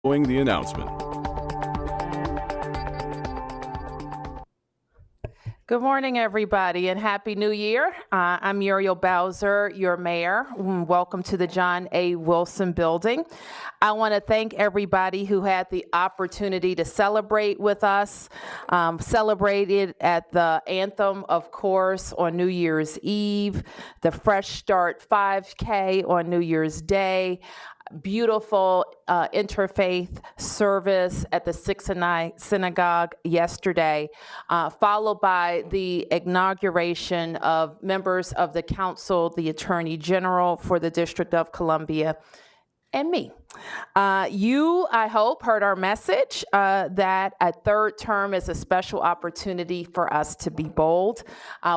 Following the announcement. Good morning, everybody, and Happy New Year. I'm Muriel Bowser, your mayor. Welcome to the John A. Wilson Building. I want to thank everybody who had the opportunity to celebrate with us, celebrated at the Anthem, of course, on New Year's Eve, the Fresh Start 5K on New Year's Day, beautiful interfaith service at the 6 and 9 Synagogue yesterday, followed by the inauguration of members of the council, the Attorney General for the District of Columbia, and me. You, I hope, heard our message that a third term is a special opportunity for us to be bold.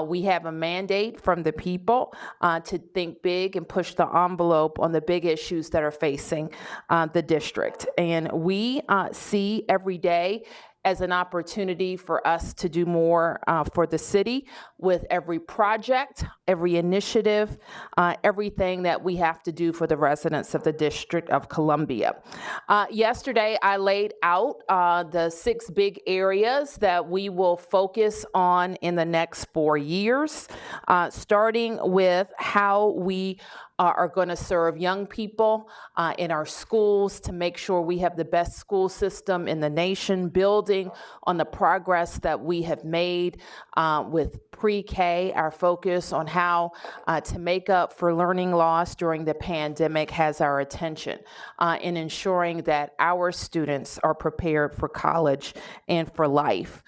We have a mandate from the people to think big and push the envelope on the big issues that are facing the district. And we see every day as an opportunity for us to do more for the city with every project, every initiative, everything that we have to do for the residents of the District of Columbia. Yesterday, I laid out the 6 big areas that we will focus on in the next 4 years, starting with how we are going to serve young people in our schools to make sure we have the best school system in the nation, building on the progress that we have made with pre-K. Our focus on how to make up for learning loss during the pandemic has our attention in ensuring that our students are prepared for college and for life.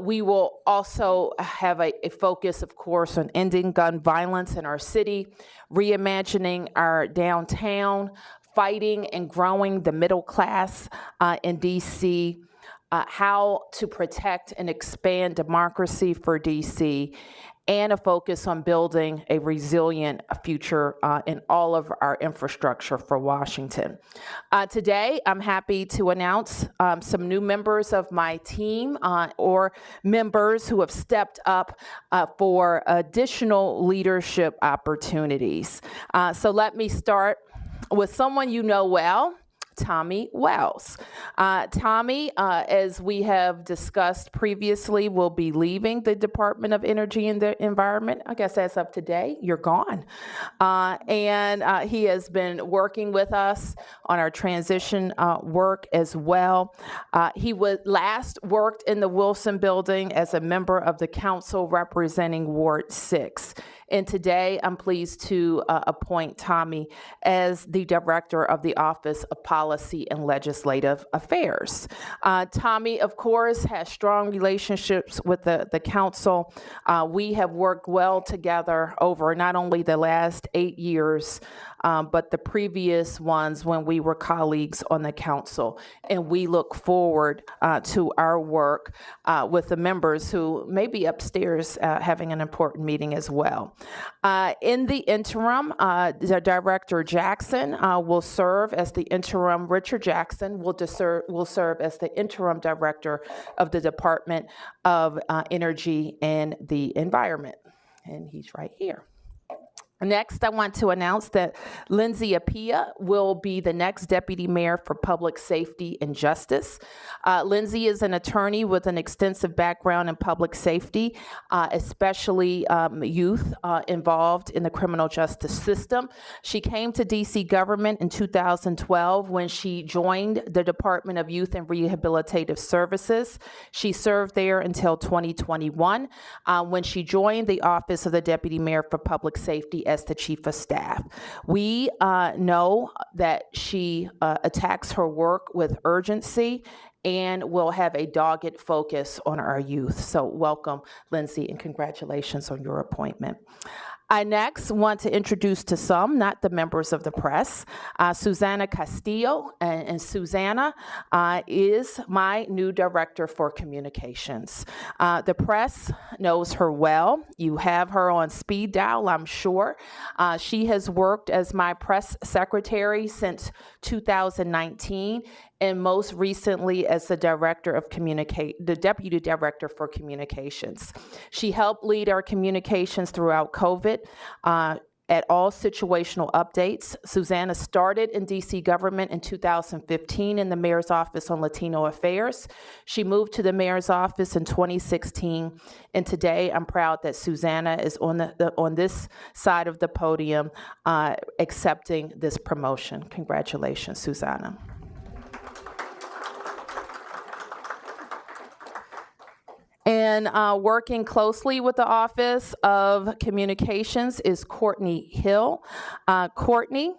We will also have a focus, of course, on ending gun violence in our city, reimagining our downtown, fighting and growing the middle class in D.C., how to protect and expand democracy for D.C., and a focus on building a resilient future in all of our infrastructure for Washington. Today, I'm happy to announce some new members of my team or members who have stepped up for additional leadership opportunities. So let me start with someone you know well, Tommy Wells. Tommy, as we have discussed previously, will be leaving the Department of Energy and the Environment. I guess as of today, you're gone. And he has been working with us on our transition work as well. He last worked in the Wilson Building as a member of the council representing Ward 6. And today, I'm pleased to appoint Tommy as the Director of the Office of Policy and Legislative Affairs. Tommy, of course, has strong relationships with the council. We have worked well together over not only the last 8 years, but the previous ones when we were colleagues on the council. And we look forward to our work with the members who may be upstairs having an important meeting as well. In the interim, the Director Jackson will serve as the interim. Richard Jackson will serve as the interim director of the Department of Energy and the Environment. And he's right here. Next, I want to announce that Lindsay Appiah will be the next Deputy Mayor for Public Safety and Justice. Lindsay is an attorney with an extensive background in public safety, especially youth involved in the criminal justice system. She came to D.C. government in 2012 when she joined the Department of Youth and Rehabilitative Services. She served there until 2021 when she joined the Office of the Deputy Mayor for Public Safety as the Chief of Staff. We know that she attacks her work with urgency and will have a dogged focus on our youth. So welcome, Lindsay, and congratulations on your appointment. I next want to introduce to some, not the members of the press, Susanna Castillo, and Susanna is my new director for communications. The press knows her well. You have her on speed dial, I'm sure. She has worked as my press secretary since 2019, and most recently as the deputy director for communications. She helped lead our communications throughout COVID. at all situational updates. Susanna started in DC government in 2015 in the mayor's office on Latino affairs. She moved to the mayor's office in 2016, and today I'm proud that Susanna is on this side of the podium accepting this promotion. Congratulations, Susanna. And working closely with the Office of Communications is Courtney Hill. Courtney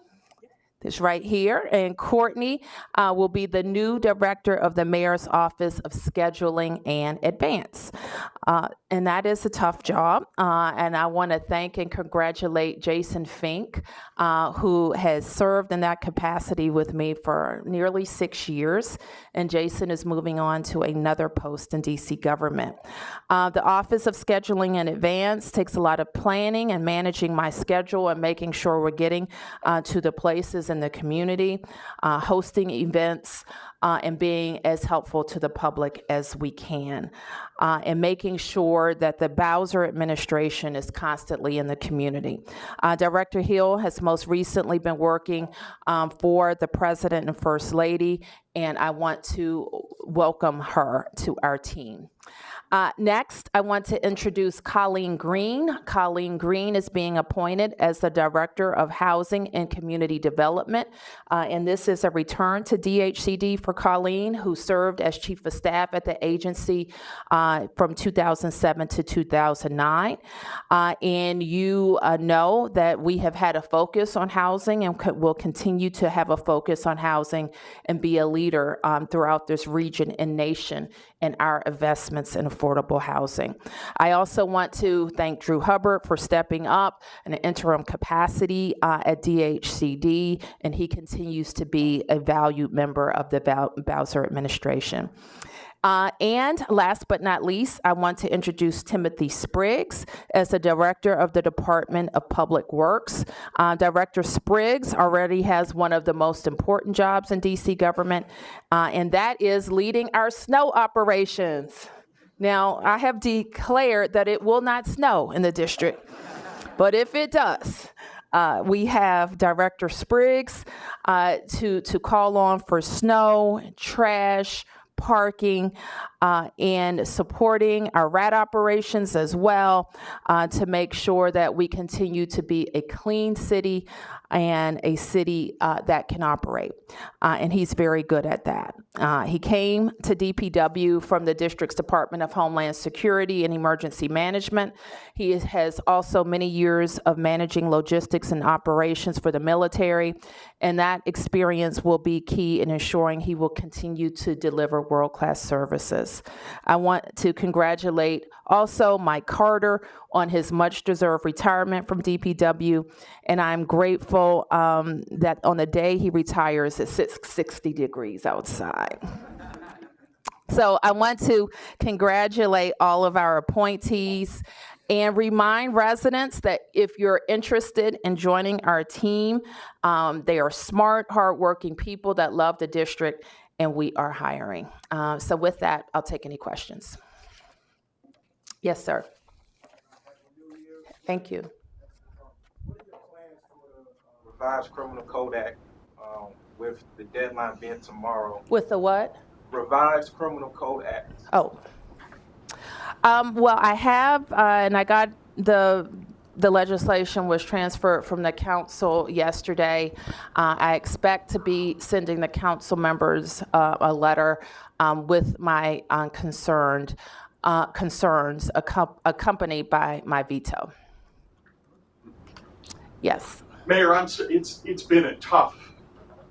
is right here, and Courtney will be the new director of the Mayor's Office of Scheduling and Advance. And that is a tough job, and I want to thank and congratulate Jason Fink, who has served in that capacity with me for nearly 6 years, and Jason is moving on to another post in DC government. The Office of Scheduling and Advance takes a lot of planning and managing my schedule and making sure we're getting to the places in the community, hosting events, and being as helpful to the public as we can, and making sure that the Bowser administration is constantly in the community. Director Hill has most recently been working for the President and First Lady, and I want to welcome her to our team. Next, I want to introduce Colleen Green. Colleen Green is being appointed as the Director of Housing and Community Development, and this is a return to DHCD for Colleen, who served as Chief of Staff at the agency from 2007 to 2009. And you know that we have had a focus on housing and will continue to have a focus on housing and be a leader throughout this region and nation in our investments in affordable housing. I also want to thank Drew Hubbard for stepping up in an interim capacity at DHCD, and he continues to be a valued member of the Bowser administration. And last but not least, I want to introduce Timothy Spriggs as the Director of the Department of Public Works. Director Spriggs already has one of the most important jobs in DC government, and that is leading our snow operations. Now, I have declared that it will not snow in the district, but if it does, we have Director Spriggs to call on for snow, trash, parking, and supporting our RAT operations as well to make sure that we continue to be a clean city and a city that can operate. And he's very good at that. He came to DPW from the district's Department of Homeland Security and Emergency Management. He has also many years of managing logistics and operations for the military, and that experience will be key in ensuring he will continue to deliver world-class services. I want to congratulate also Mike Carter on his much-deserved retirement from DPW, and I'm grateful that on the day he retires, it's 60 degrees outside. So I want to congratulate all of our appointees and remind residents that if you're interested in joining our team, they are smart, hardworking people that love the district, and we are hiring. So with that, I'll take any questions. Yes, sir. Thank you. What are your plans for the revised criminal code act with the deadline being tomorrow? With the what? Revised criminal code act. Oh. Well, I have, and I got the legislation was transferred from the council yesterday. I expect to be sending the council members a letter with my concerns accompanied by my veto. Yes. Mayor, it's been a tough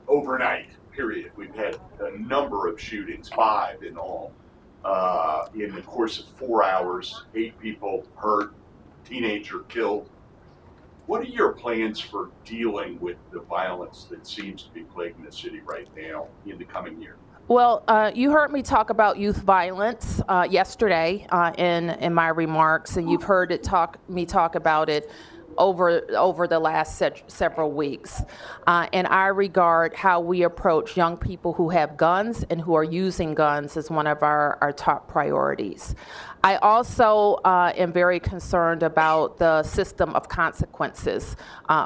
overnight period. We've had a number of shootings, 5 in all, in the course of 4 hours, 8 people hurt, teenager killed. What are your plans for dealing with the violence that seems to be plaguing the city right now in the coming year? Well, you heard me talk about youth violence yesterday in my remarks, and you've heard me talk about it over the last several weeks. And I regard how we approach young people who have guns and who are using guns as one of our top priorities. I also am very concerned about the system of consequences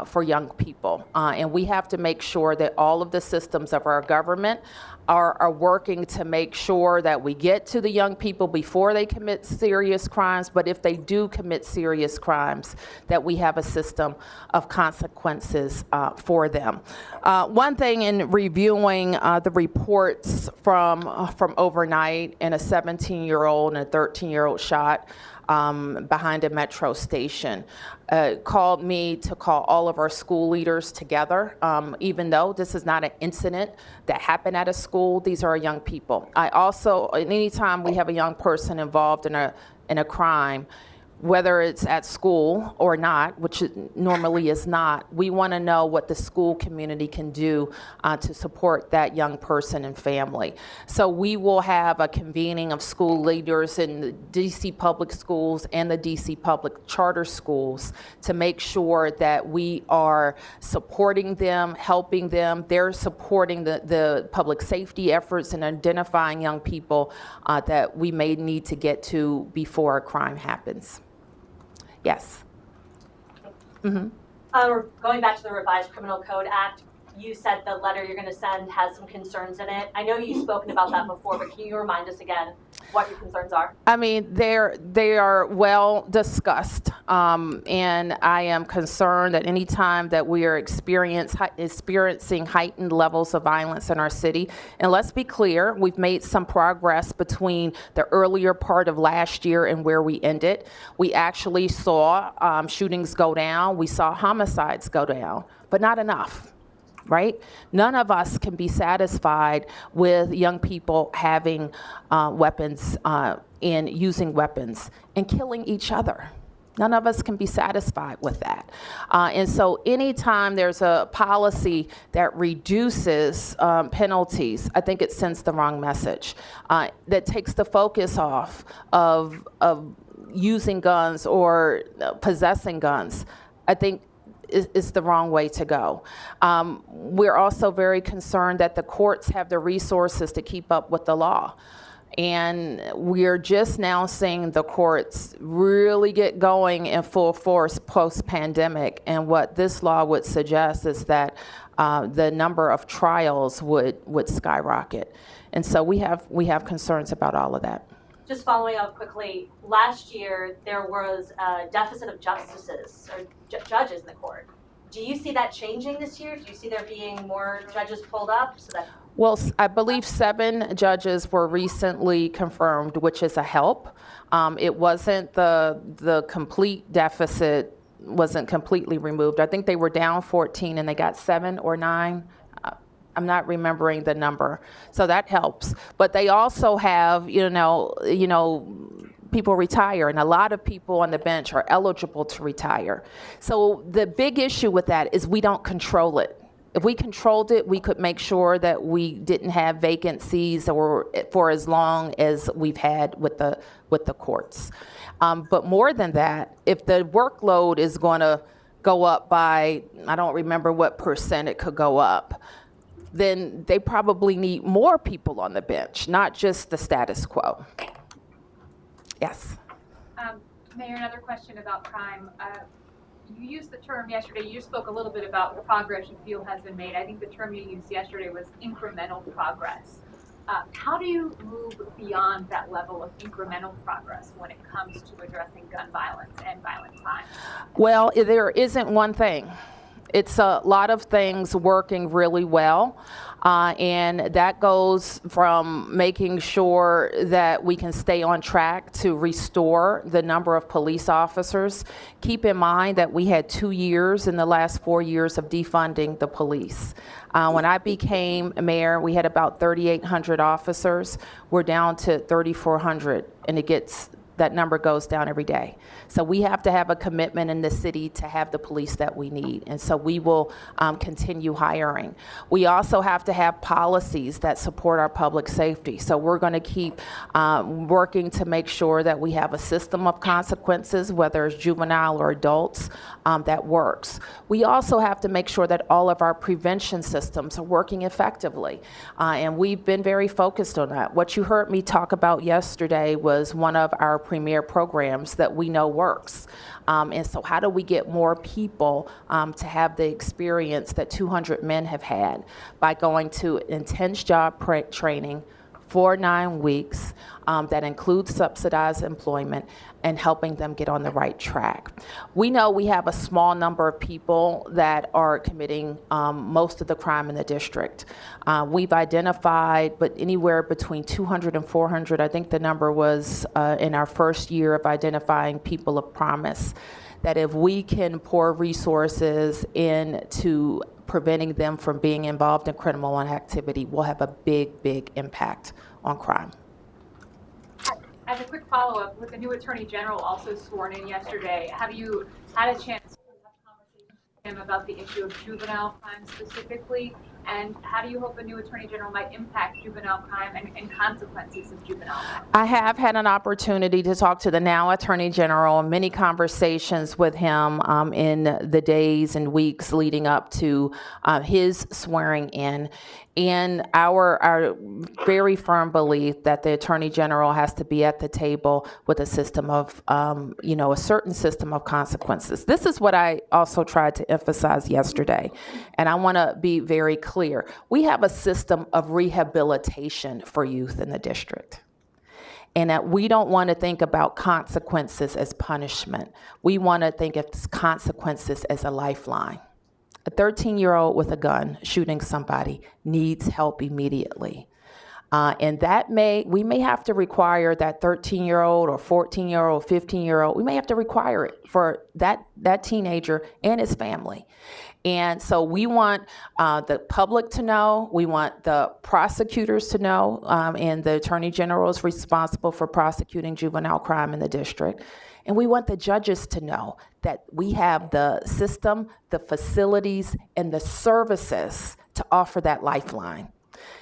for young people. And we have to make sure that all of the systems of our government are working to make sure that we get to the young people before they commit serious crimes, but if they do commit serious crimes, that we have a system of consequences for them. One thing in reviewing the reports from overnight, and a 17-year-old and a 13-year-old shot behind a metro station, called me to call all of our school leaders together. Even though this is not an incident that happened at a school, these are young people. I also, anytime we have a young person involved in a crime, whether it's at school or not, which it normally is not, we want to know what the school community can do to support that young person and family. So we will have a convening of school leaders in the DC public schools and the DC public charter schools to make sure that we are supporting them, helping them. They're supporting the public safety efforts and identifying young people that we may need to get to before a crime happens. Yes. Going back to the Revised Criminal Code Act, you said the letter you're going to send has some concerns in it. I know you've spoken about that before, but can you remind us again what your concerns are? I mean, they are well discussed, and I am concerned that any time that we are experiencing heightened levels of violence in our city, and let's be clear, we've made some progress between the earlier part of last year and where we ended. We actually saw shootings go down, we saw homicides go down, but not enough. Right? None of us can be satisfied with young people having weapons and using weapons and killing each other. None of us can be satisfied with that. And so anytime there's a policy that reduces penalties, I think it sends the wrong message. That takes the focus off of using guns or possessing guns. I think is the wrong way to go. We're also very concerned that the courts have the resources to keep up with the law. And we're just now seeing the courts really get going in full force post-pandemic. And what this law would suggest is that the number of trials would skyrocket. And so we have concerns about all of that. Just following up quickly, last year there was a deficit of justices or judges in the court. Do you see that changing this year? Do you see there being more judges pulled up? Well, I believe 7 judges were recently confirmed, which is a help. It wasn't the complete deficit wasn't completely removed. I think they were down 14 and they got 7 or 9. I'm not remembering the number, so that helps. But they also have, people retire, and a lot of people on the bench are eligible to retire. So the big issue with that is we don't control it. If we controlled it, we could make sure that we didn't have vacancies or for as long as we've had with the courts. But more than that, if the workload is going to go up by, I don't remember what percent it could go up, then they probably need more people on the bench, not just the status quo. Yes. Mayor, another question about crime. You used the term yesterday, you spoke a little bit about the progress you feel has been made. I think the term you used yesterday was incremental progress. How do you move beyond that level of incremental progress when it comes to addressing gun violence and violent crime? Well, there isn't one thing. It's a lot of things working really well, and that goes from making sure that we can stay on track to restore the number of police officers. Keep in mind that we had 2 years in the last 4 years of defunding the police. When I became mayor, we had about 3,800 officers. We're down to 3,400, and it gets that number goes down every day. So we have to have a commitment in the city to have the police that we need. And so we will continue hiring. We also have to have policies that support our public safety. So we're going to keep working to make sure that we have a system of consequences, whether it's juvenile or adults, that works. We also have to make sure that all of our prevention systems are working effectively. And we've been very focused on that. What you heard me talk about yesterday was one of our premier programs that we know works. And so how do we get more people to have the experience that 200 men have had by going to intense job training for 9 weeks that includes subsidized employment and helping them get on the right track. We know we have a small number of people that are committing most of the crime in the district. We've identified, but anywhere between 200 and 400, I think the number was in our first year of identifying people of promise, that if we can pour resources into preventing them from being involved in criminal activity, will have a big, big impact on crime. As a quick follow-up, with the new Attorney General also sworn in yesterday, have you had a chance to have conversations with him about the issue of juvenile crime specifically? And how do you hope a new Attorney General might impact juvenile crime and consequences of juvenile crime? I have had an opportunity to talk to the now Attorney General, many conversations with him in the days and weeks leading up to his swearing in. And our very firm belief that the Attorney General has to be at the table with a system of, a certain system of consequences. This is what I also tried to emphasize yesterday, and I want to be very clear. We have a system of rehabilitation for youth in the district, and that we don't want to think about consequences as punishment. We want to think of consequences as a lifeline. A 13-year-old with a gun shooting somebody needs help immediately. And we may have to require that 13-year-old or 14-year-old, 15-year-old, we may have to require it for that teenager and his family. And so we want the public to know, we want the prosecutors to know, and the Attorney General is responsible for prosecuting juvenile crime in the district. And we want the judges to know that we have the system, the facilities, and the services to offer that lifeline.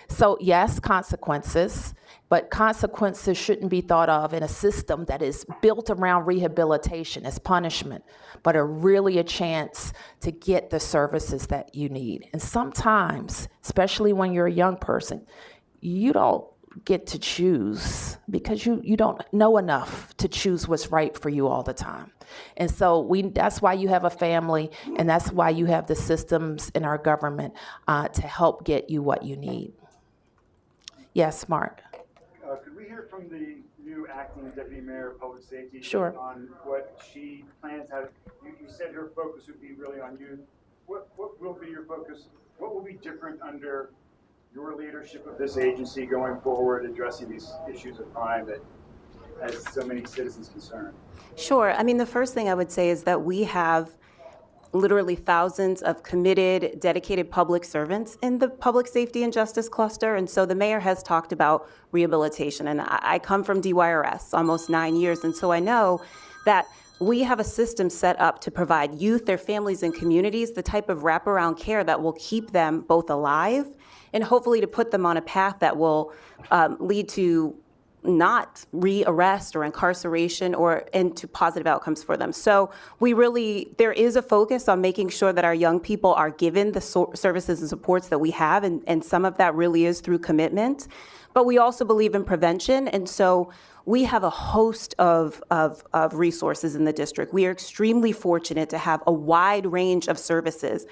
So yes, consequences, but consequences shouldn't be thought of in a system that is built around rehabilitation as punishment, but are really a chance to get the services that you need. And sometimes, especially when you're a young person, you don't get to choose because you don't know enough to choose what's right for you all the time. And so that's why you have a family, and that's why you have the systems in our government to help get you what you need. Yes, Mark. Could we hear from the new acting Deputy Mayor of Public Safety Sure. on what she plans? You said her focus would be really on youth. What will be your focus? What will be different under your leadership of this agency going forward, addressing these issues of crime that has so many citizens concerned? Sure. I mean, the first thing I would say is that we have literally thousands of committed, dedicated public servants in the public safety and justice cluster. And so the mayor has talked about rehabilitation. And I come from DYRS almost 9 years. And so I know that we have a system set up to provide youth, their families, and communities the type of wraparound care that will keep them both alive and hopefully to put them on a path that will lead to not re-arrest or incarceration or into positive outcomes for them. So there is a focus on making sure that our young people are given the services and supports that we have, and some of that really is through commitment. But we also believe in prevention, and so we have a host of resources in the district. We are extremely fortunate to have a wide range of services.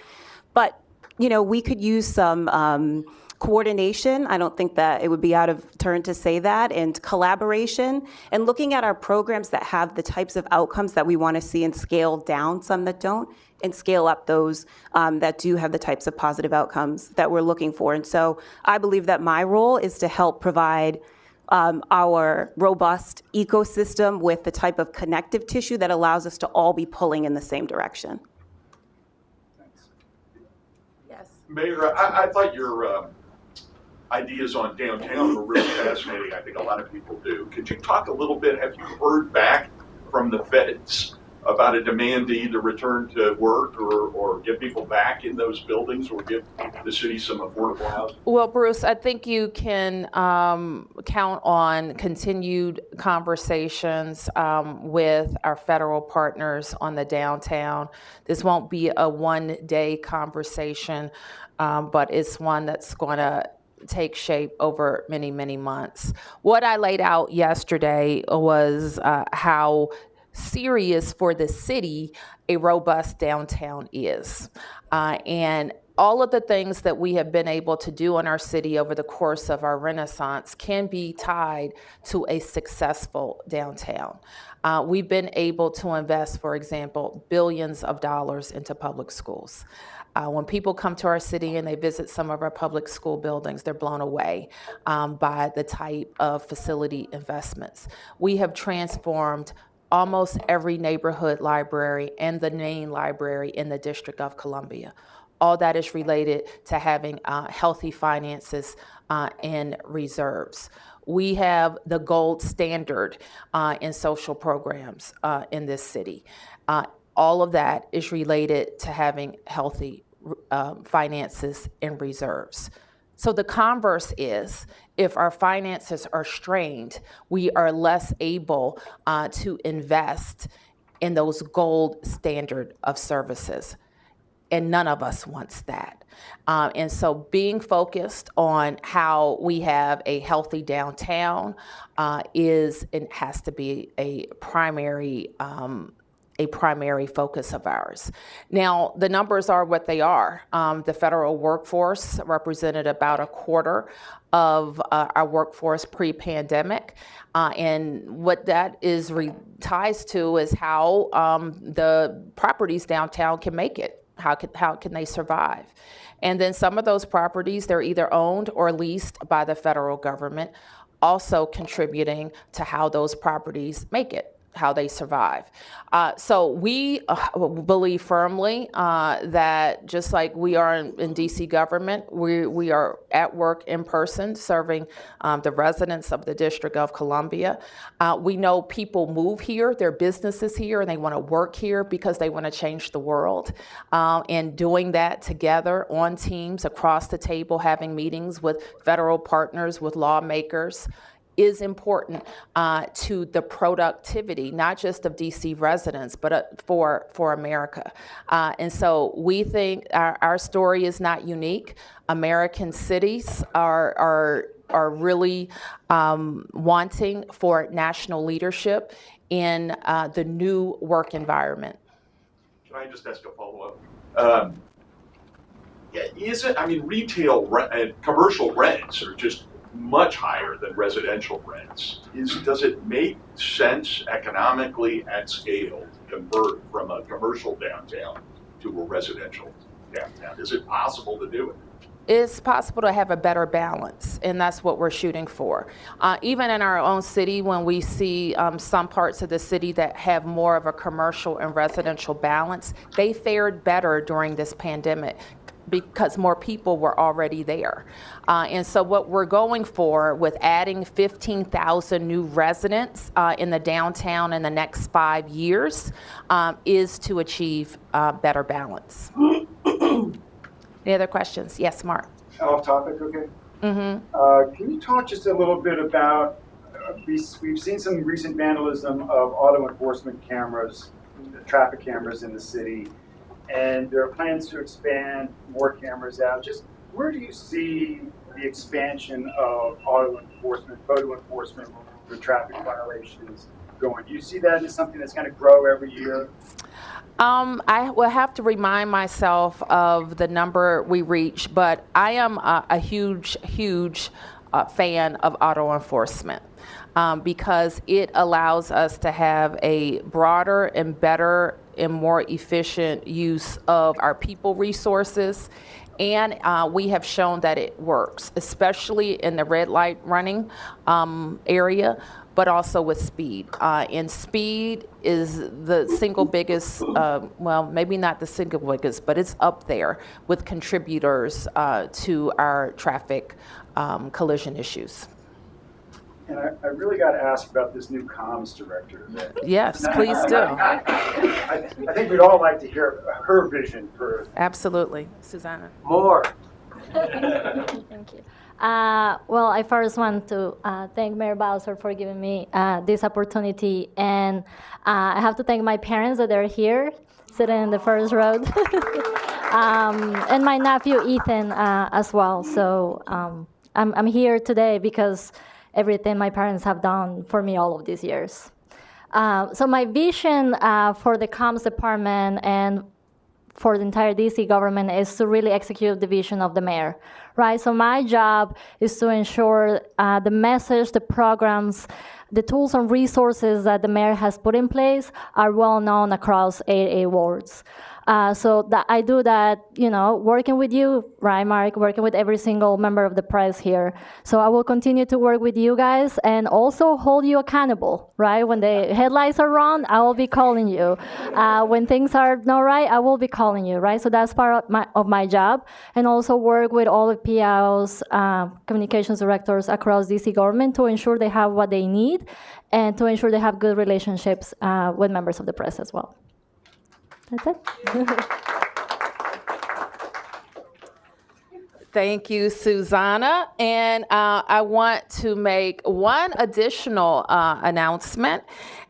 But, we could use some coordination. I don't think that it would be out of turn to say that, and collaboration, and looking at our programs that have the types of outcomes that we want to see and scale down some that don't, and scale up those that do have the types of positive outcomes that we're looking for. And so I believe that my role is to help provide our robust ecosystem with the type of connective tissue that allows us to all be pulling in the same direction. Yes. Mayor, I thought your ideas on downtown are really fascinating. I think a lot of people do. Could you talk a little bit? Have you heard back from the feds about a demand to either return to work or get people back in those buildings or give the city some affordable housing? Well, Bruce, I think you can count on continued conversations with our federal partners on the downtown. This won't be a one-day conversation, but it's one that's going to take shape over many, many months. What I laid out yesterday was how serious for the city a robust downtown is. And all of the things that we have been able to do in our city over the course of our renaissance can be tied to a successful downtown. We've been able to invest, for example, billions of dollars into public schools. When people come to our city and they visit some of our public school buildings, they're blown away by the type of facility investments. We have transformed almost every neighborhood library and the main library in the District of Columbia. All that is related to having healthy finances and reserves. We have the gold standard in social programs in this city. All of that is related to having healthy finances and reserves. So the converse is, if our finances are strained, we are less able to invest in those gold standard of services. And none of us wants that. And so being focused on how we have a healthy downtown is and has to be a primary focus of ours. Now, the numbers are what they are. The federal workforce represented about a quarter of our workforce pre-pandemic. And what that is ties to is how the properties downtown can make it. How can they survive? And then some of those properties, they're either owned or leased by the federal government, also contributing to how those properties make it, how they survive. So we believe firmly that just like we are in DC government, we are at work in person serving the residents of the District of Columbia. We know people move here, their businesses here, and they want to work here because they want to change the world. And doing that together on teams across the table, having meetings with federal partners, with lawmakers, is important to the productivity, not just of DC residents, but for America. And so we think our story is not unique. American cities are really wanting for national leadership in the new work environment. Can I just ask a follow-up? Retail and commercial rents are just much higher than residential rents. Does it make sense economically at scale to convert from a commercial downtown to a residential downtown? Is it possible to do it? It's possible to have a better balance, and that's what we're shooting for. Even in our own city, when we see some parts of the city that have more of a commercial and residential balance, they fared better during this pandemic because more people were already there. And so what we're going for with adding 15,000 new residents in the downtown in the next 5 years is to achieve better balance. Any other questions? Yes, Mark. Off topic, okay? Mm-hmm. Can you talk just a little bit about, we've seen some recent vandalism of auto enforcement cameras, traffic cameras in the city, and there are plans to expand more cameras out. Just where do you see the expansion of auto enforcement, photo enforcement for traffic violations going? Do you see that as something that's going to grow every year? I will have to remind myself of the number we reach, but I am a huge fan of auto enforcement because it allows us to have a broader and better and more efficient use of our people resources. And we have shown that it works, especially in the red light running area, but also with speed. And speed is the single biggest, well, maybe not the single biggest, but it's up there with contributors to our traffic collision issues. And I really got to ask about this new comms director. Yes, please do. I think we'd all like to hear her vision for. Absolutely. Susanna. More. Thank you. Well, I first want to thank Mayor Bowser for giving me this opportunity, and I have to thank my parents that are here, sitting in the first row, and my nephew Ethan as well. So I'm here today because everything my parents have done for me all of these years. So my vision for the comms department and for the entire DC government is to really execute the vision of the mayor, right? So my job is to ensure the message, the programs, the tools and resources that the mayor has put in place are well known across 88 wards. So that I do that, working with you, right, Mark, working with every single member of the press here. So I will continue to work with you guys and also hold you accountable, right? When the headlights are wrong, I will be calling you. When things are not right, I will be calling you, right? So that's part of my job. And also work with all the PIOs, communications directors across DC government to ensure they have what they need and to ensure they have good relationships with members of the press as well. That's it. Thank you, Susanna. And I want to make one additional announcement,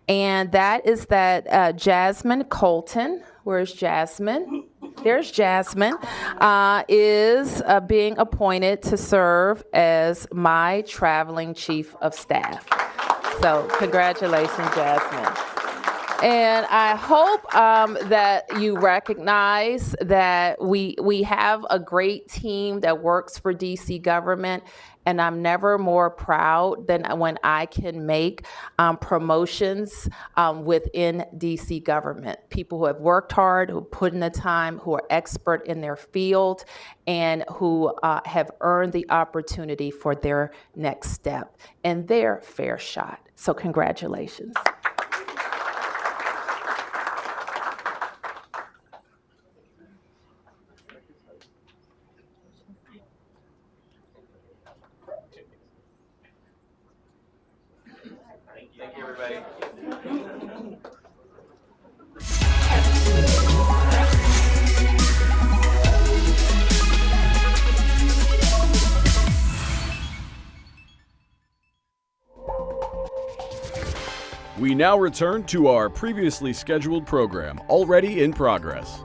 and that is that Jasmine Colton, where's Jasmine? There's Jasmine, is being appointed to serve as my traveling chief of staff. So congratulations, Jasmine. And I hope that you recognize that we have a great team that works for DC government, and I'm never more proud than when I can make promotions within DC government. People who have worked hard, who put in the time, who are expert in their field, and who have earned the opportunity for their next step and their fair shot. So congratulations. Thank you, everybody. We now return to our previously scheduled program, already in progress.